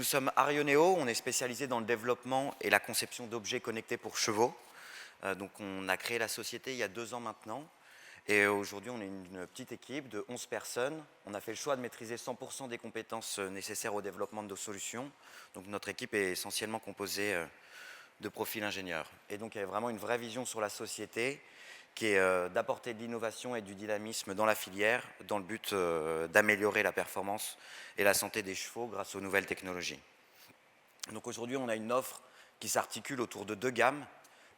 nous sommes Arioneo, on est spécialisé dans le développement et la conception d'objets connectés pour chevaux. Donc on a créé la société il y a 2 ans maintenant. Et aujourd'hui, on est une petite équipe de 11 personnes. On a fait le choix de maîtriser 100% des compétences nécessaires au développement de nos solutions. Donc notre équipe est essentiellement composée de profils ingénieurs. Et donc il y a vraiment une vraie vision sur la société qui est d'apporter de l'innovation et du dynamisme dans la filière dans le but d'améliorer la performance et la santé des chevaux grâce aux nouvelles technologies. Donc aujourd'hui, on a une offre qui s'articule autour de 2 gammes.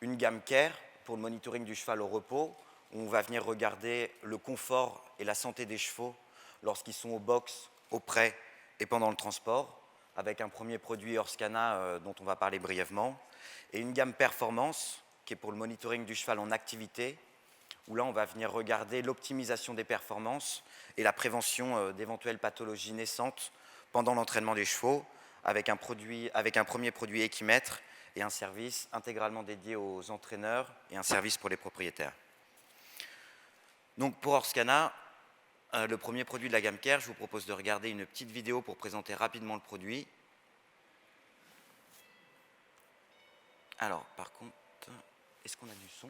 Une gamme Care pour le monitoring du cheval au repos, où on va venir regarder le confort et la santé des chevaux lorsqu'ils sont au box, au prêt et pendant le transport, avec un premier produit Orscana dont on va parler brièvement, et une gamme Performance qui est pour le monitoring du cheval en activité, où là on va venir regarder l'optimisation des performances et la prévention d'éventuelles pathologies naissantes pendant l'entraînement des chevaux, avec un premier produit équimètre et un service intégralement dédié aux entraîneurs et un service pour les propriétaires. Donc pour Orscana, le premier produit de la gamme Care, je vous propose de regarder une petite vidéo pour présenter rapidement le produit. Alors, par contre, est-ce qu'on a du son ?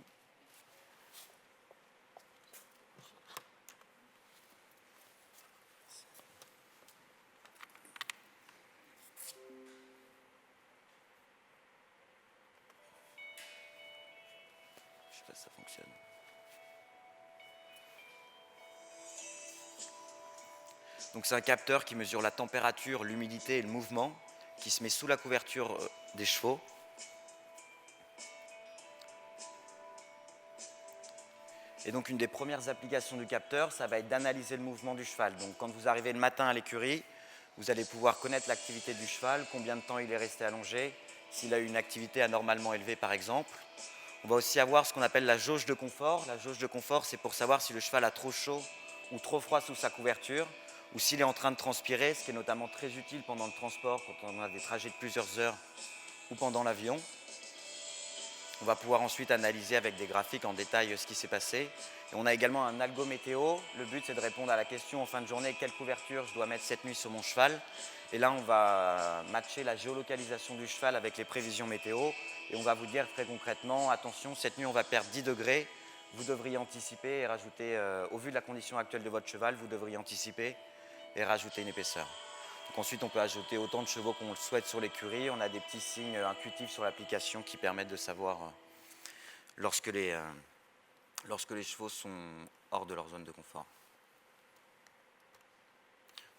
Je sais pas si ça fonctionne. Donc c'est un capteur qui mesure la température, l'humidité et le mouvement, qui se met sous la couverture des chevaux. Et donc une des premières applications du capteur, ça va être d'analyser le mouvement du cheval. Donc quand vous arrivez le matin à l'écurie, vous allez pouvoir connaître l'activité du cheval, combien de temps il est resté allongé, s'il a eu une activité anormalement élevée par exemple. On va aussi avoir ce qu'on appelle la jauge de confort. La jauge de confort, c'est pour savoir si le cheval a trop chaud ou trop froid sous sa couverture, ou s'il est en train de transpirer, ce qui est notamment très utile pendant le transport, quand on a des trajets de plusieurs heures, ou pendant l'avion. On va pouvoir ensuite analyser avec des graphiques en détail ce qui s'est passé. Et on a également un algo météo. Le but, c'est de répondre à la question en fin de journée, quelle couverture je dois mettre cette nuit sur mon cheval. Et là, on va matcher la géolocalisation du cheval avec les prévisions météo. Et on va vous dire très concrètement, attention, cette nuit, on va perdre 10 degrés. Vous devriez anticiper et rajouter, au vu de la condition actuelle de votre cheval, vous devriez anticiper et rajouter une épaisseur. Donc ensuite, on peut ajouter autant de chevaux qu'on le souhaite sur l'écurie. On a des petits signes intuitifs sur l'application qui permettent de savoir lorsque les chevaux sont hors de leur zone de confort.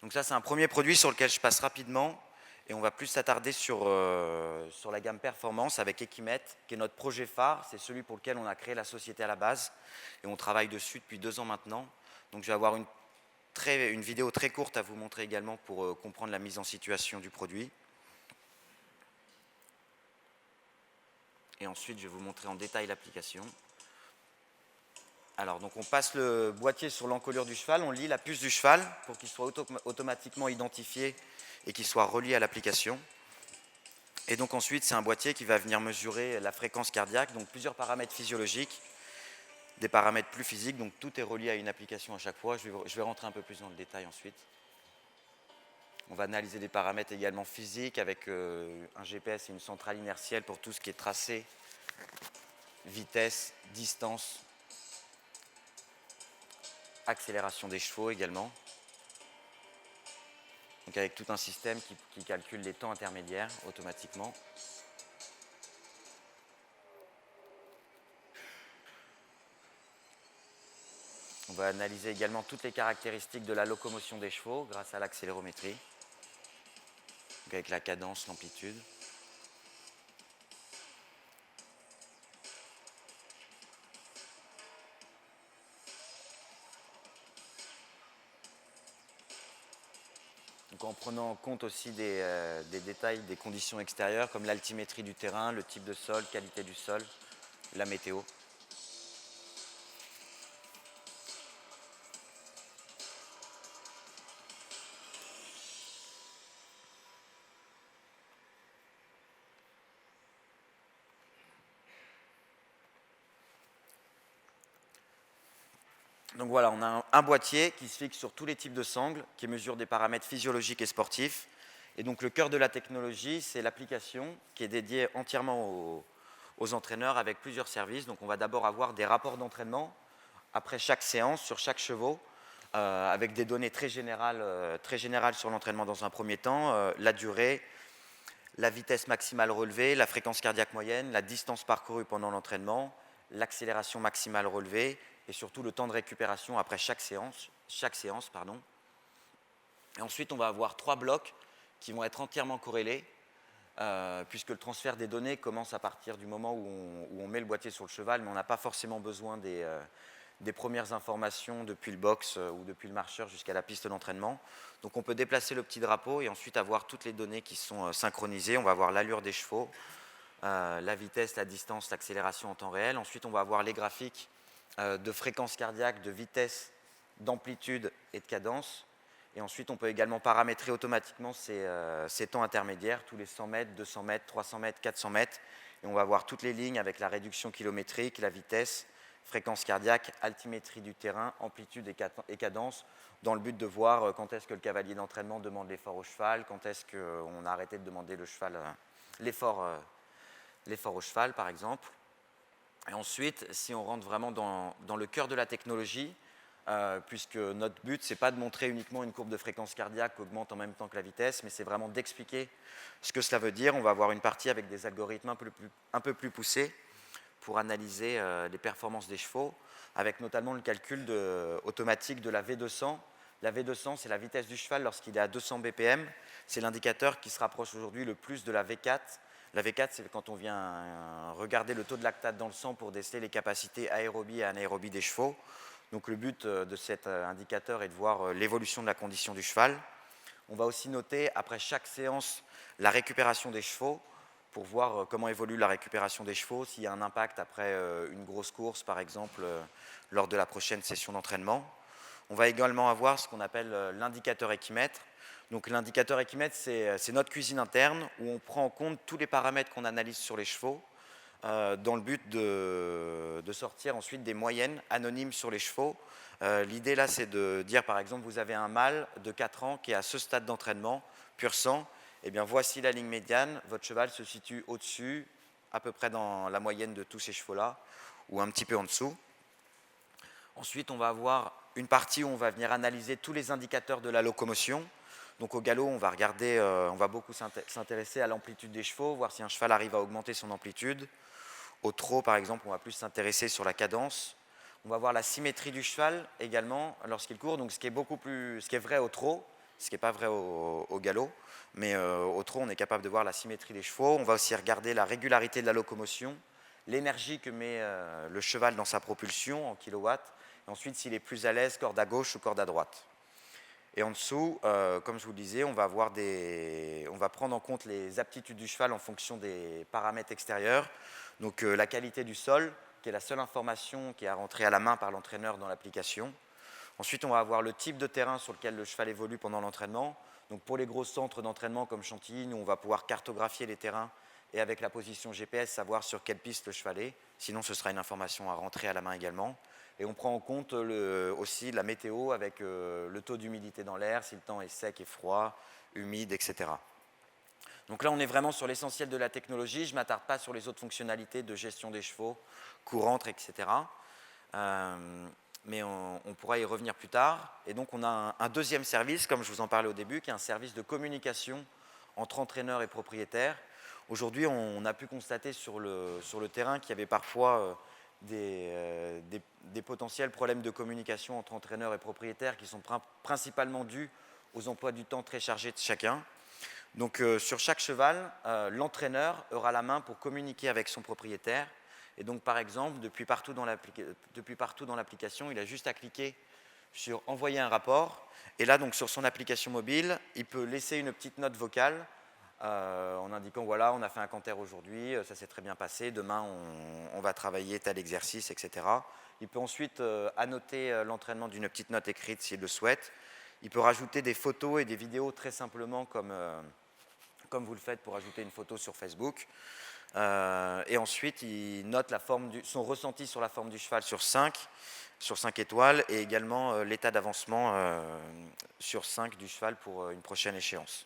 Donc ça, c'est un premier produit sur lequel je passe rapidement. Et on va plus s'attarder sur la gamme Performance avec Equimet, qui est notre projet phare. C'est celui pour lequel on a créé la société à la base. Et on travaille dessus depuis 2 ans maintenant. Donc je vais avoir une vidéo très courte à vous montrer également pour comprendre la mise en situation du produit. Et ensuite, je vais vous montrer en détail l'application. Alors, donc on passe le boîtier sur l'encolure du cheval, on lit la puce du cheval pour qu'il soit automatiquement identifié et qu'il soit relié à l'application. Et donc ensuite, c'est un boîtier qui va venir mesurer la fréquence cardiaque, donc plusieurs paramètres physiologiques, des paramètres plus physiques, donc tout est relié à une application à chaque fois. Je vais rentrer un peu plus dans le détail ensuite. On va analyser des paramètres également physiques avec un GPS et une centrale inertielle pour tout ce qui est tracé, vitesse, distance, accélération des chevaux également. Donc avec tout un système qui calcule les temps intermédiaires automatiquement. On va analyser également toutes les caractéristiques de la locomotion des chevaux grâce à l'accélérométrie. Donc avec la cadence, l'amplitude. Donc en prenant en compte aussi des détails des conditions extérieures comme l'altimétrie du terrain, le type de sol, qualité du sol, la météo. Donc voilà, on a un boîtier qui se fixe sur tous les types de sangles, qui mesure des paramètres physiologiques et sportifs, Et donc le cœur de la technologie, c'est l'application qui est dédiée entièrement aux entraîneurs avec plusieurs services. Donc on va d'abord avoir des rapports d'entraînement après chaque séance sur chaque chevaux, avec des données très générales sur l'entraînement dans un premier temps, la durée, la vitesse maximale relevée, la fréquence cardiaque moyenne, la distance parcourue pendant l'entraînement, l'accélération maximale relevée et surtout le temps de récupération après chaque séance. Et ensuite, on va avoir 3 blocs qui vont être entièrement corrélés, puisque le transfert des données commence à partir du moment où on met le boîtier sur le cheval, mais on n'a pas forcément besoin des premières informations depuis le box ou depuis le marcheur jusqu'à la piste d'entraînement. Donc on peut déplacer le petit drapeau et ensuite avoir toutes les données qui sont synchronisées. On va avoir l'allure des chevaux, la vitesse, la distance, l'accélération en temps réel. Ensuite, on va avoir les graphiques de fréquence cardiaque, de vitesse, d'amplitude et de cadence. Et ensuite, on peut également paramétrer automatiquement ces temps intermédiaires, tous les 100 mètres, 200 mètres, 300 mètres, 400 mètres. Et on va avoir toutes les lignes avec la réduction kilométrique, la vitesse, fréquence cardiaque, altimétrie du terrain, amplitude et cadence, dans le but de voir quand est-ce que le cavalier d'entraînement demande l'effort au cheval, quand est-ce qu'on a arrêté de demander l'effort au cheval, par exemple. Et ensuite, si on rentre vraiment dans le cœur de la technologie, puisque notre but, ce n'est pas de montrer uniquement une courbe de fréquence cardiaque qui augmente en même temps que la vitesse, mais c'est vraiment d'expliquer ce que cela veut dire. On va avoir une partie avec des algorithmes un peu plus poussés pour analyser les performances des chevaux, avec notamment le calcul automatique de la V200. La V200, c'est la vitesse du cheval lorsqu'il est à 200 BPM. C'est l'indicateur qui se rapproche aujourd'hui le plus de la V4. La V4, c'est quand on vient regarder le taux de lactate dans le sang pour déceler les capacités aérobie et anaérobie des chevaux. Donc le but de cet indicateur est de voir l'évolution de la condition du cheval. On va aussi noter après chaque séance la récupération des chevaux pour voir comment évolue la récupération des chevaux, s'il y a un impact après une grosse course, par exemple, lors de la prochaine session d'entraînement. On va également avoir ce qu'on appelle l'indicateur équimètre. Donc l'indicateur équimètre, c'est notre cuisine interne où on prend en compte tous les paramètres qu'on analyse sur les chevaux dans le but de sortir ensuite des moyennes anonymes sur les chevaux. L'idée là, c'est de dire par exemple, vous avez un mâle de 4 ans qui est à ce stade d'entraînement, pur sang, eh bien voici la ligne médiane, votre cheval se situe au-dessus, à peu près dans la moyenne de tous ces chevaux-là, ou un petit peu en dessous. Ensuite, on va avoir une partie où on va venir analyser tous les indicateurs de la locomotion. Donc au galop, on va regarder, on va beaucoup s'intéresser à l'amplitude des chevaux, voir si un cheval arrive à augmenter son amplitude. Au trot, par exemple, on va plus s'intéresser sur la cadence. On va voir la symétrie du cheval également lorsqu'il court, donc ce qui est vrai au trot, ce qui n'est pas vrai au galop, mais au trot, on est capable de voir la symétrie des chevaux. On va aussi regarder la régularité de la locomotion, l'énergie que met le cheval dans sa propulsion en kilowatts, et ensuite s'il est plus à l'aise, corde à gauche ou corde à droite. Et en dessous, comme je vous le disais, on va prendre en compte les aptitudes du cheval en fonction des paramètres extérieurs. Donc la qualité du sol, qui est la seule information qui est à rentrer à la main par l'entraîneur dans l'application. Ensuite, on va avoir le type de terrain sur lequel le cheval évolue pendant l'entraînement. Donc pour les gros centres d'entraînement comme Chantilly, nous on va pouvoir cartographier les terrains et avec la position GPS savoir sur quelle piste le cheval est. Sinon, ce sera une information à rentrer à la main également. Et on prend en compte aussi la météo avec le taux d'humidité dans l'air, si le temps est sec et froid, humide, etc. Donc là, on est vraiment sur l'essentiel de la technologie. Je ne m'attarde pas sur les autres fonctionnalités de gestion des chevaux, courantes, etc. Mais on pourra y revenir plus tard. Et donc, on a un deuxième service, comme je vous en parlais au début, qui est un service de communication entre entraîneurs et propriétaires. Aujourd'hui, on a pu constater sur le terrain qu'il y avait parfois des potentiels problèmes de communication entre entraîneurs et propriétaires qui sont principalement dus aux emplois du temps très chargés de chacun. Donc sur chaque cheval, l'entraîneur aura la main pour communiquer avec son propriétaire. Et donc par exemple, depuis partout dans l'application, il a juste à cliquer sur envoyer un rapport. Et là, donc sur son application mobile, il peut laisser une petite note vocale en indiquant voilà, on a fait un canter aujourd'hui, ça s'est très bien passé, demain on va travailler tel exercice, etc. Il peut ensuite annoter l'entraînement d'une petite note écrite s'il le souhaite. Il peut rajouter des photos et des vidéos très simplement comme vous le faites pour ajouter une photo sur Facebook. Et ensuite, il note son ressenti sur la forme du cheval sur 5 étoiles et également l'état d'avancement sur 5 du cheval pour une prochaine échéance.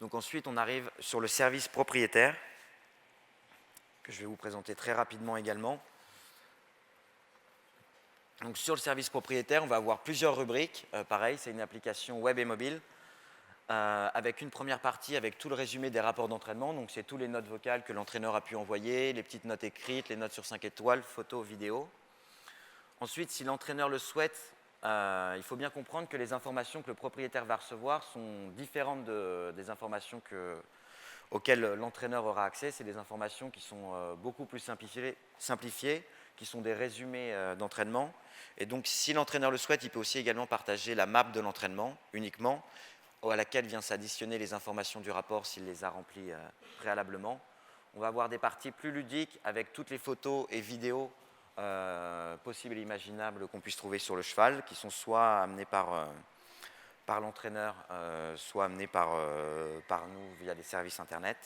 Donc ensuite, on arrive sur le service propriétaire, que je vais vous présenter très rapidement également. Donc sur le service propriétaire, on va avoir plusieurs rubriques. Pareil, c'est une application web et mobile, avec une première partie avec tout le résumé des rapports d'entraînement. Donc c'est toutes les notes vocales que l'entraîneur a pu envoyer, les petites notes écrites, les notes sur 5 étoiles, photos, vidéos. Ensuite, si l'entraîneur le souhaite, il faut bien comprendre que les informations que le propriétaire va recevoir sont différentes des informations auxquelles l'entraîneur aura accès. C'est des informations qui sont beaucoup plus simplifiées, qui sont des résumés d'entraînement. Et donc, si l'entraîneur le souhaite, il peut aussi également partager la map de l'entraînement uniquement, à laquelle vient s'additionner les informations du rapport s'il les a remplies préalablement. On va avoir des parties plus ludiques avec toutes les photos et vidéos possibles et imaginables qu'on puisse trouver sur le cheval, qui sont soit amenées par l'entraîneur, soit amenées par nous via des services internet.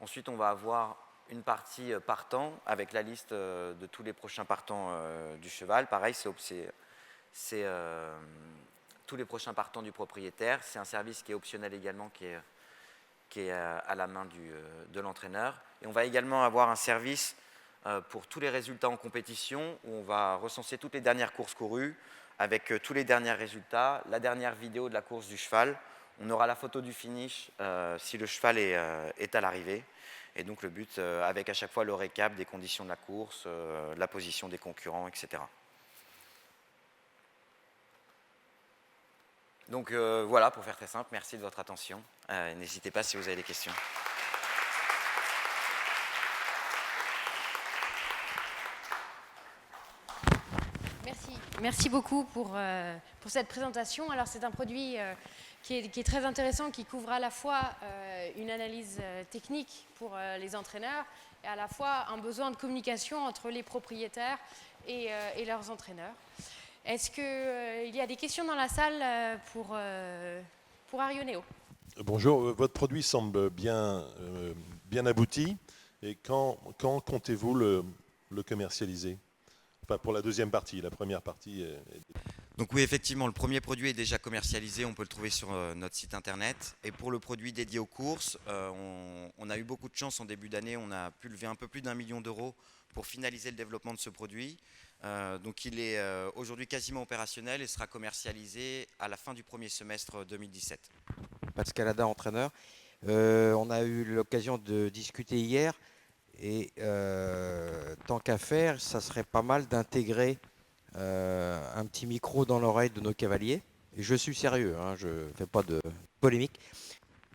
Ensuite, on va avoir une partie partant avec la liste de tous les prochains partants du cheval. Pareil, c'est tous les prochains partants du propriétaire. C'est un service qui est optionnel également, qui est à la main de l'entraîneur. Et on va également avoir un service pour tous les résultats en compétition, où on va recenser toutes les dernières courses courues, avec tous les derniers résultats, la dernière vidéo de la course du cheval. On aura la photo du finish si le cheval est à l'arrivée. Et donc le but, avec à chaque fois le récap des conditions de la course, la position des concurrents, etc. Donc voilà, pour faire très simple, merci de votre attention. N'hésitez pas si vous avez des questions. Merci beaucoup pour cette présentation. Alors c'est un produit qui est très intéressant, qui couvre à la fois une analyse technique pour les entraîneurs et à la fois un besoin de communication entre les propriétaires et leurs entraîneurs. Est-ce qu'il y a des questions dans la salle pour Arioneo? Bonjour, votre produit semble bien abouti. Et quand comptez-vous le commercialiser? Enfin, pour la deuxième partie, la première partie. Donc oui, effectivement, le premier produit est déjà commercialisé, on peut le trouver sur notre site internet. Et pour le produit dédié aux courses, on a eu beaucoup de chance en début d'année, on a pu lever un peu plus d'1 million d'euros pour finaliser le développement de ce produit. Donc il est aujourd'hui quasiment opérationnel et sera commercialisé à la fin du premier semestre 2017. Pascal Ada, entraîneur. On a eu l'occasion de discuter hier et tant qu'à faire, ça serait pas mal d'intégrer un petit micro dans l'oreille de nos cavaliers. Et je suis sérieux, hein, je ne fais pas de polémique.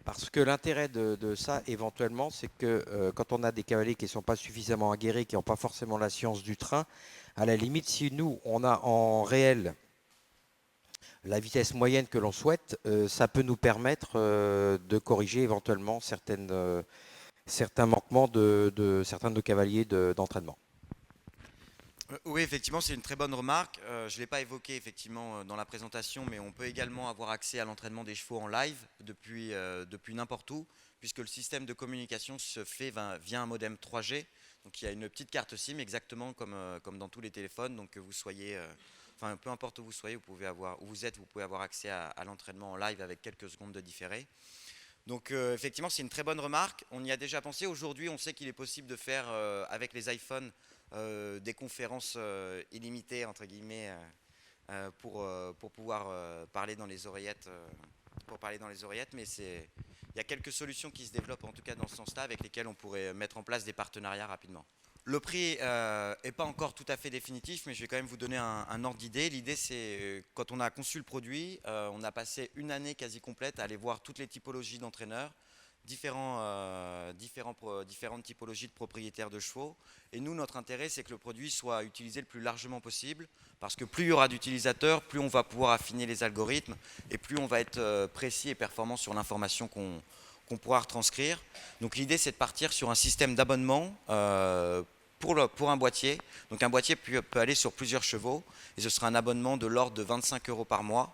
Parce que l'intérêt de ça, éventuellement, c'est que quand on a des cavaliers qui ne sont pas suffisamment aguerris, qui n'ont pas forcément la science du train, à la limite, si nous, on a en réel la vitesse moyenne que l'on souhaite, ça peut nous permettre de corriger éventuellement certains manquements de certains de nos cavaliers d'entraînement. Oui, effectivement, c'est une très bonne remarque. Je ne l'ai pas évoqué effectivement dans la présentation, mais on peut également avoir accès à l'entraînement des chevaux en live depuis n'importe où, puisque le système de communication se fait via un modem 3G. Donc il y a une petite carte SIM, exactement comme dans tous les téléphones. Donc que vous soyez, peu importe où vous soyez, où vous êtes, vous pouvez avoir accès à l'entraînement en live avec quelques secondes de différé. Donc effectivement, c'est une très bonne remarque. On y a déjà pensé. Aujourd'hui, on sait qu'il est possible de faire avec les iPhones des conférences illimitées entre guillemets pour pouvoir parler dans les oreillettes, mais il y a quelques solutions qui se développent en tout cas dans ce sens-là avec lesquelles on pourrait mettre en place des partenariats rapidement. Le prix n'est pas encore tout à fait définitif, mais je vais quand même vous donner un ordre d'idée. L'idée, c'est quand on a conçu le produit, on a passé une année quasi complète à aller voir toutes les typologies d'entraîneurs, différentes typologies de propriétaires de chevaux. Et nous, notre intérêt, c'est que le produit soit utilisé le plus largement possible, parce que plus il y aura d'utilisateurs, plus on va pouvoir affiner les algorithmes, et plus on va être précis et performant sur l'information qu'on pourra retranscrire. Donc l'idée, c'est de partir sur un système d'abonnement pour un boîtier. Donc un boîtier peut aller sur plusieurs chevaux, et ce sera un abonnement de l'ordre de 25 € par mois.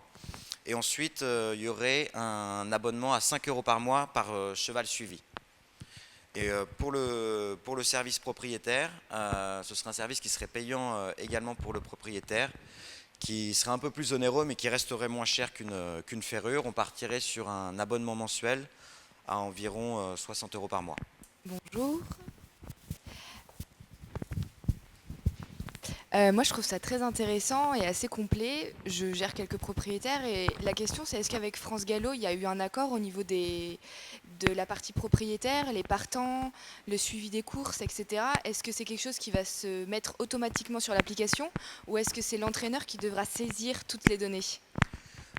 Et ensuite, il y aurait un abonnement à 5 € par mois par cheval suivi. Et pour le service propriétaire, ce serait un service qui serait payant également pour le propriétaire, qui serait un peu plus onéreux, mais qui resterait moins cher qu'une ferrure. On partirait sur un abonnement mensuel à environ 60 € par mois. Bonjour. Moi, je trouve ça très intéressant et assez complet. Je gère quelques propriétaires et la question, c'est est-ce qu'avec France Gallo, il y a eu un accord au niveau de la partie propriétaire, les partants, le suivi des courses, etc. Est-ce que c'est quelque chose qui va se mettre automatiquement sur l'application ou est-ce que c'est l'entraîneur qui devra saisir toutes les données?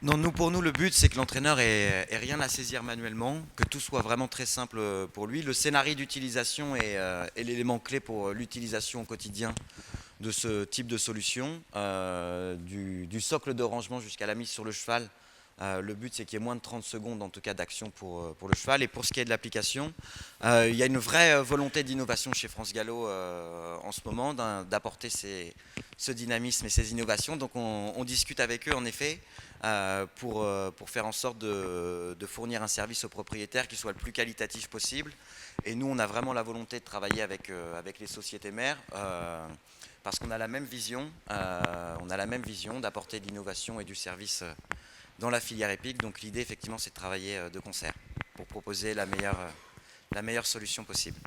Non, pour nous, le but, c'est que l'entraîneur ait rien à saisir manuellement, que tout soit vraiment très simple pour lui. Le scénario d'utilisation est l'élément clé pour l'utilisation au quotidien de ce type de solution, du socle de rangement jusqu'à la mise sur le cheval. Le but, c'est qu'il y ait moins de 30 secondes, en tout cas, d'action pour le cheval. Et pour ce qui est de l'application, il y a une vraie volonté d'innovation chez France Gallo en ce moment, d'apporter ce dynamisme et ces innovations. Donc, on discute avec eux, en effet, pour faire en sorte de fournir un service aux propriétaires qui soit le plus qualitatif possible. Et nous, on a vraiment la volonté de travailler avec les sociétés mères, parce qu'on a la même vision, d'apporter de l'innovation et du service dans la filière épique. Donc l'idée, effectivement, c'est de travailler de concert pour proposer la meilleure solution possible.